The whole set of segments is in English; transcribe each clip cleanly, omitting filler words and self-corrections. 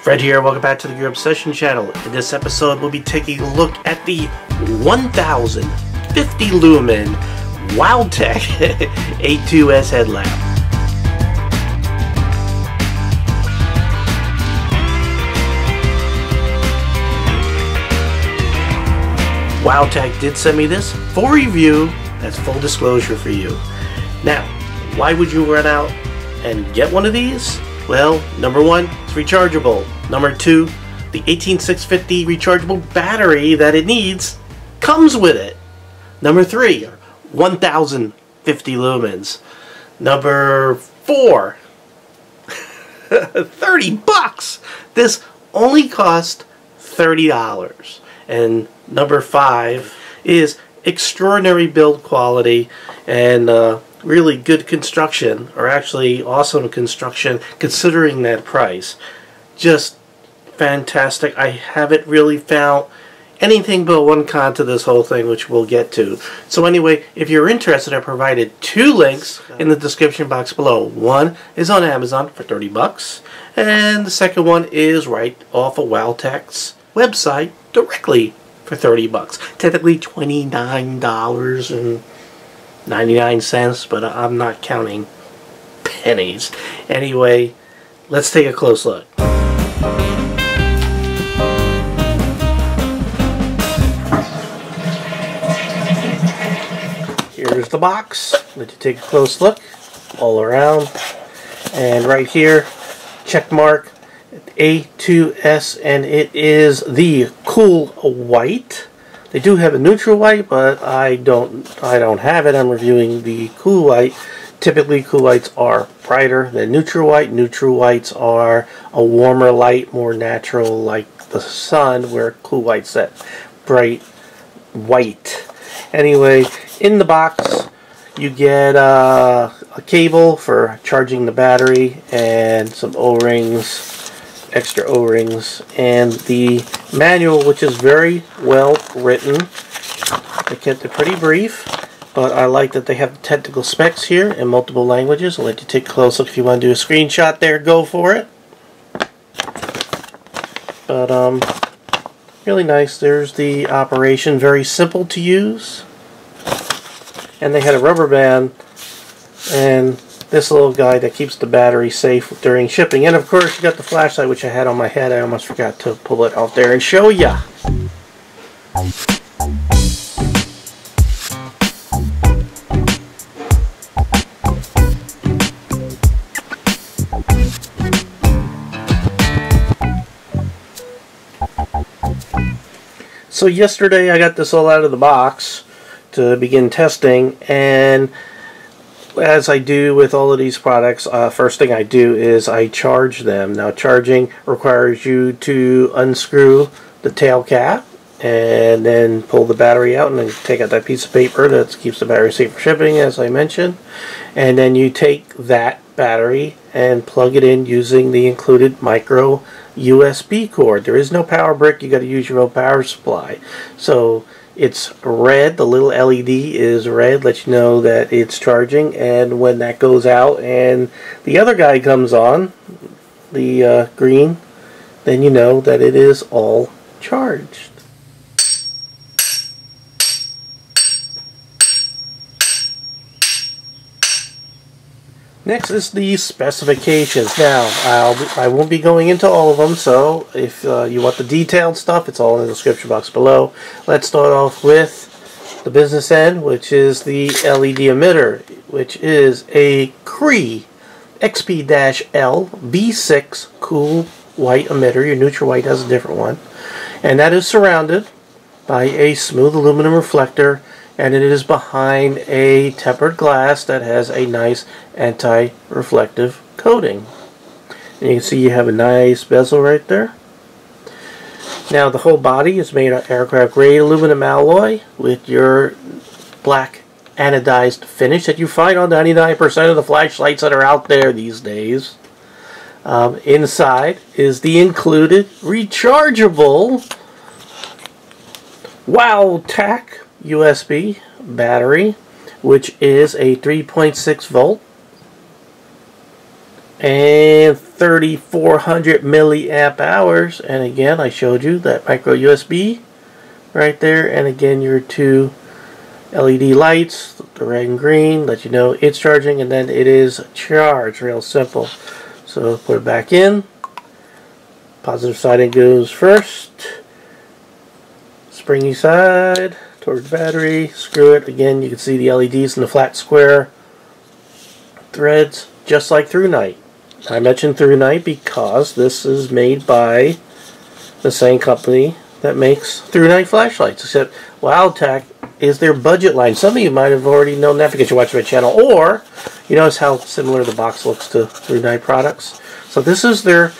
Fred here, welcome back to the Gear Obsession channel. In this episode, we'll be taking a look at the 1050 lumen Wowtac A2S headlamp. Wowtac did send me this for review. That's full disclosure for you. Now, why would you run out and get one of these? Well, number one, it's rechargeable. Number two, the 18650 rechargeable battery that it needs comes with it. Number three, 1050 lumens. Number four, 30 bucks. This only cost $30. And number five is extraordinary build quality and really good construction, or actually awesome construction considering that price. Just fantastic. I haven't really found anything but one con to this whole thing, which we'll get to. So anyway, if you're interested, I provided two links in the description box below. One is on Amazon for 30 bucks, and the second one is right off of Wowtac's website directly for 30 bucks. Technically $29.99, but I'm not counting pennies. Anyway, let's take a close look. Here's the box. Let you take a close look all around. And right here, check mark A2S, and it is the cool white. They do have a neutral white, but I don't have it. I'm reviewing the cool white. Typically, cool whites are brighter than neutral white. Neutral whites are a warmer light, more natural, like the sun, where cool white's that bright white. Anyway, in the box, you get a cable for charging the battery and some O-rings. Extra O-rings, and the manual, which is very well written. They kept it pretty brief, but I like that they have the technical specs here in multiple languages. I'll let you take a close look. If you want to do a screenshot there, go for it. But really nice. There's the operation, very simple to use, and they had a rubber band and this little guy that keeps the battery safe during shipping. And of course, you got the flashlight, which I had on my head. I almost forgot to pull it out there and show ya. So yesterday I got this all out of the box to begin testing, and as I do with all of these products, first thing I do is I charge them. Now, charging requires you to unscrew the tail cap and then pull the battery out, and then take out that piece of paper that keeps the battery safe for shipping, as I mentioned. And then you take that battery and plug it in using the included micro USB cord. There is no power brick. You got to use your own power supply. So it's red, the little LED is red, lets you know that it's charging, and when that goes out and the other guy comes on, the green, then you know that it is all charged. Next is the specifications. Now, I won't be going into all of them, so if you want the detailed stuff, it's all in the description box below. Let's start off with the business end, which is the LED emitter, which is a CREE XP-L B6 cool white emitter. Your neutral white has a different one. And that is surrounded by a smooth aluminum reflector, and it is behind a tempered glass that has a nice anti-reflective coating. And you can see you have a nice bezel right there. Now, the whole body is made of aircraft grade aluminum alloy with your black anodized finish that you find on 99% of the flashlights that are out there these days. Inside is the included rechargeable Wowtac USB battery, which is a 3.6 volt and 3,400 milliamp hours. And again, I showed you that micro USB right there, and again your two LED lights, the red and green, let you know it's charging, and then it is charged. Real simple. So put it back in. Positive side it goes first. Springy side towards the battery. Screw it. Again, you can see the LEDs in the flat square threads, just like Through Night. I mentioned Through Night because this is made by the same company that makes Through Night flashlights, except Wowtac is their budget line. Some of you might have already known that because you watch my channel, or you notice how similar the box looks to Through Night products. So this is their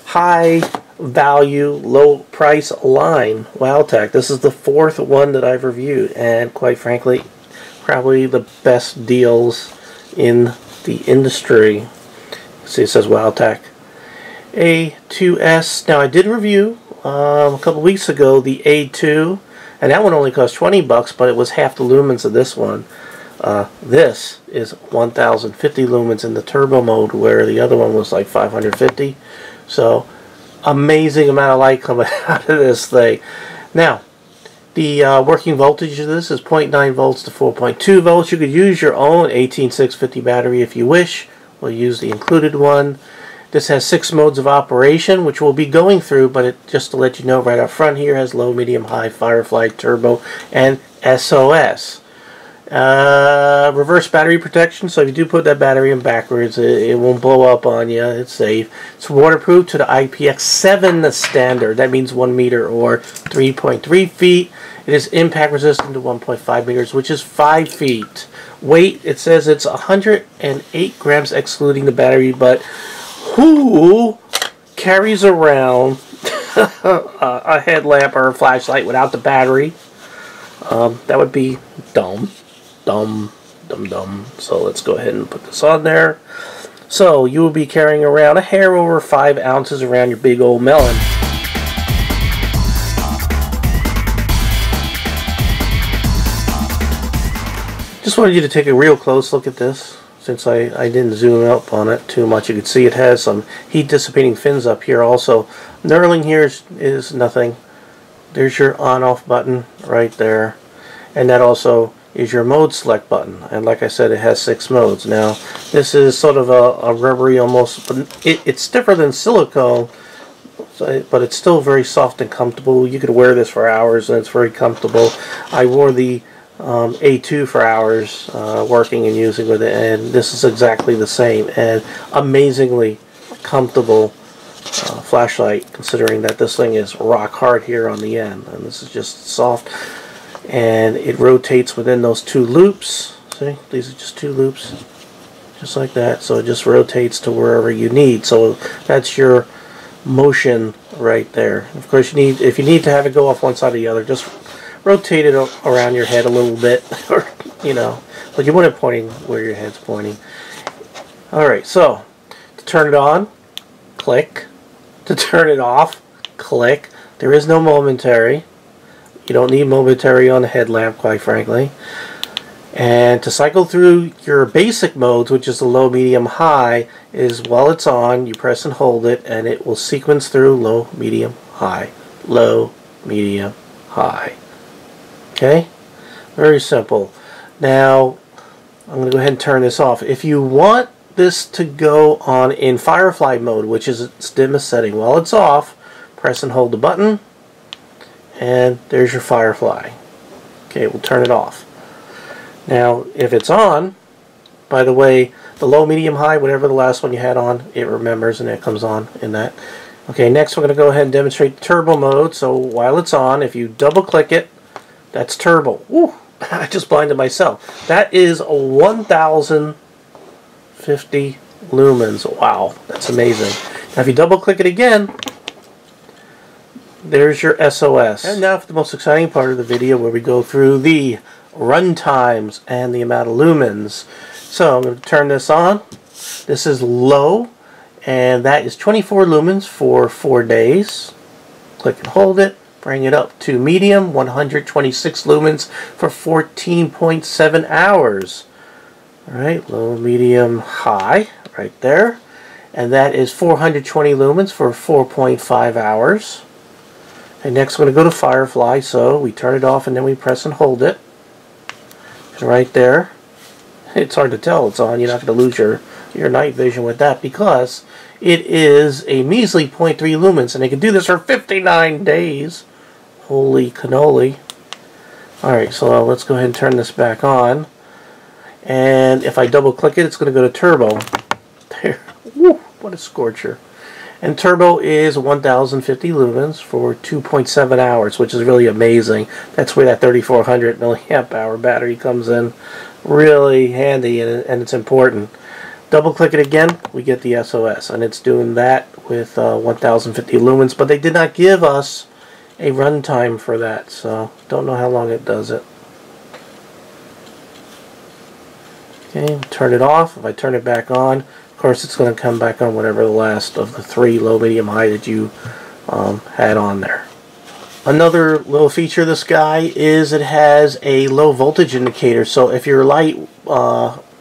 high value, low price line, Wowtac. This is the fourth one that I've reviewed, and quite frankly, probably the best deals in the industry. See, it says Wowtac. A2S. Now, I did review a couple weeks ago the A2, and that one only cost 20 bucks, but it was half the lumens of this one. This is 1,050 lumens in the turbo mode, where the other one was like 550. So, amazing amount of light coming out of this thing. Now, the working voltage of this is 0.9 volts to 4.2 volts. You could use your own 18650 battery if you wish. We'll use the included one. This has 6 modes of operation, which we'll be going through, but just to let you know right up front here, has low, medium, high, Firefly, turbo, and s.o.s. Reverse battery protection, so if you do put that battery in backwards, it won't blow up on you. It's safe. It's waterproof to the IPX-7 Standard. That means 1 meter or 3.3 feet. It is impact resistant to 1.5 meters, which is 5 feet. Weight, it says it's 108 grams excluding the battery, but who carries around a headlamp or a flashlight without the battery? That would be dumb. Dumb. So let's go ahead and put this on there. So you will be carrying around a hair over 5 ounces around your big old melon. Just wanted you to take a real close look at this. Since I didn't zoom up on it too much, you can see it has some heat dissipating fins up here also. Knurling here is nothing. There's your on-off button right there. And that also is your mode select button. And like I said, it has 6 modes. Now, this is sort of a rubbery almost, but it's stiffer than silicone, but it's still very soft and comfortable. You could wear this for hours and it's very comfortable. I wore the A2 for hours working and using with it, and this is exactly the same and amazingly comfortable flashlight, considering that this thing is rock hard here on the end, and this is just soft, and it rotates within those 2 loops. See, these are just 2 loops, just like that. So it just rotates to wherever you need. So that's your motion right there. Of course, if you need to have it go off one side or the other, just rotate it around your head a little bit, or but you want it pointing where your head's pointing. Alright, so to turn it on, click. To turn it off, click. There is no momentary. You don't need momentary on the headlamp, quite frankly. And to cycle through your basic modes, which is the low, medium, high, is while it's on, you press and hold it, and it will sequence through low, medium, high. Low, medium, high. Okay? Very simple. Now, I'm going to go ahead and turn this off. If you want this to go on in Firefly mode, which is its dimmest setting, while it's off, press and hold the button, and there's your Firefly. Okay, we'll turn it off. Now, if it's on, by the way, the low, medium, high, whatever the last one you had on, it remembers and it comes on in that. Okay, next we're going to go ahead and demonstrate the turbo mode. So while it's on, if you double click it, that's turbo. Ooh, I just blinded myself. That is 1,050 lumens. Wow, that's amazing. Now if you double click it again, there's your s.o.s. And now for the most exciting part of the video, where we go through the run times and the amount of lumens. So I'm going to turn this on. This is low, and that is 24 lumens for 4 days. Click and hold it. Bring it up to medium, 126 lumens for 14.7 hours. Alright, low, medium, high, right there. and that is 420 lumens for 4.5 hours. And next we're going to go to Firefly, so we turn it off and then we press and hold it. And right there, it's hard to tell it's on. You're not going to lose your night vision with that because it is a measly 0.3 lumens, and they can do this for 59 days. Holy cannoli. Alright, so let's go ahead and turn this back on. And if I double click it, it's going to go to turbo. There. Woo, what a scorcher. And turbo is 1050 lumens for 2.7 hours, which is really amazing. That's where that 3400 milliamp hour battery comes in. Really handy, and it's important. Double click it again, we get the s.o.s, and it's doing that with 1050 lumens, but they did not give us a runtime for that, so don't know how long it does it. Okay, turn it off. If I turn it back on, of course it's going to come back on whatever the last of the 3 low, medium, high that you had on there. Another little feature of this guy is it has a low voltage indicator, so if your light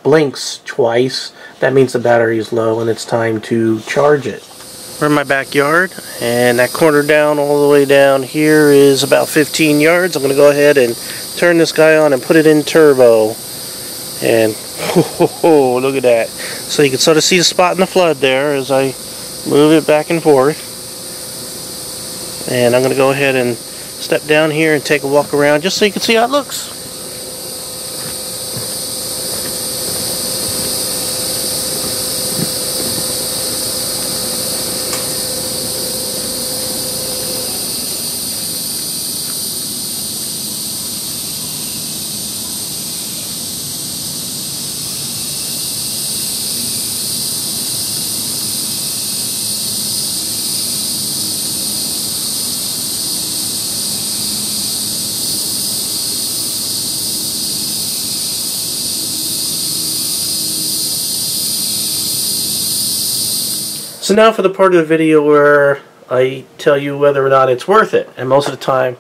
blinks twice, that means the battery is low and it's time to charge it. We're in my backyard, and that corner down all the way down here is about 15 yards. I'm going to go ahead and turn this guy on and put it in turbo. And oh, look at that. So you can sort of see the spot in the flood there as I move it back and forth. And I'm going to go ahead and step down here and take a walk around just so you can see how it looks. So now for the part of the video where I tell you whether or not it's worth it. And most of the time,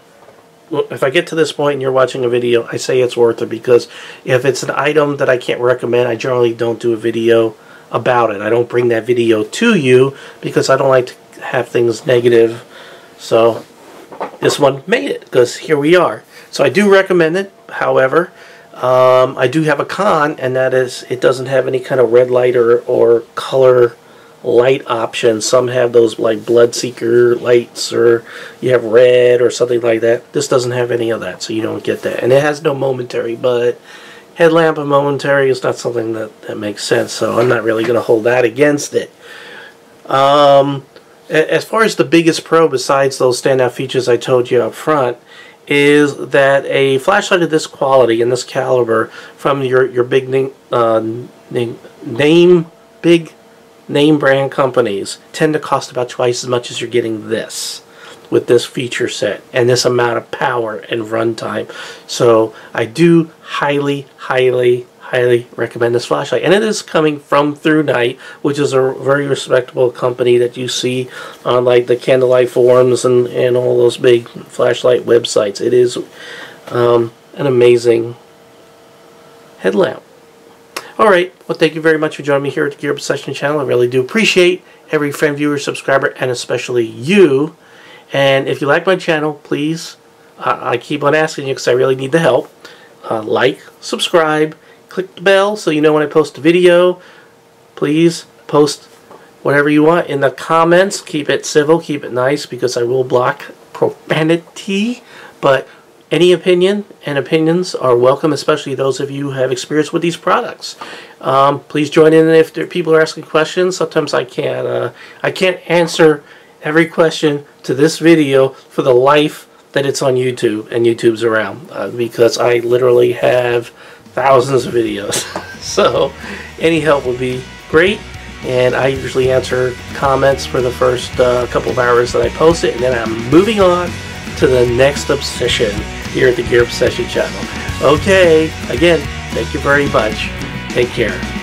if I get to this point and you're watching a video, I say it's worth it, because if it's an item that I can't recommend, I generally don't do a video about it. I don't bring that video to you because I don't like to have things negative. So this one made it, because here we are. So I do recommend it. However, I do have a con, and that is it doesn't have any kind of red light or color light options. Some have those like blood seeker lights, or you have red or something like that. This doesn't have any of that, so you don't get that. And it has no momentary, but headlamp and momentary is not something that makes sense, so I'm not really going to hold that against it. As far as the biggest pro, besides those standout features I told you up front, is that a flashlight of this quality and this caliber from your big name brand companies tend to cost about twice as much as you're getting this with this feature set and this amount of power and runtime. So I do highly recommend this flashlight, and it is coming from Through Night, which is a very respectable company that you see on like the Candlelight forums and all those big flashlight websites. It is an amazing headlamp. Alright, well, thank you very much for joining me here at the Gear Obsession channel. I really do appreciate every friend, viewer, subscriber, and especially you. And if you like my channel, please, I keep on asking you because I really need the help. Like, subscribe, click the bell so you know when I post a video. Please post whatever you want in the comments. Keep it civil, keep it nice, because I will block profanity. But any opinion and opinions are welcome, especially those of you who have experience with these products. Please join in if people are asking questions. Sometimes I can't answer every question to this video for the life that it's on YouTube and YouTube's around, because I literally have thousands of videos. So any help would be great, and I usually answer comments for the first couple of hours that I post it, and then I'm moving on to the next obsession here at the Gear Obsession channel. Okay, again, thank you very much. Take care.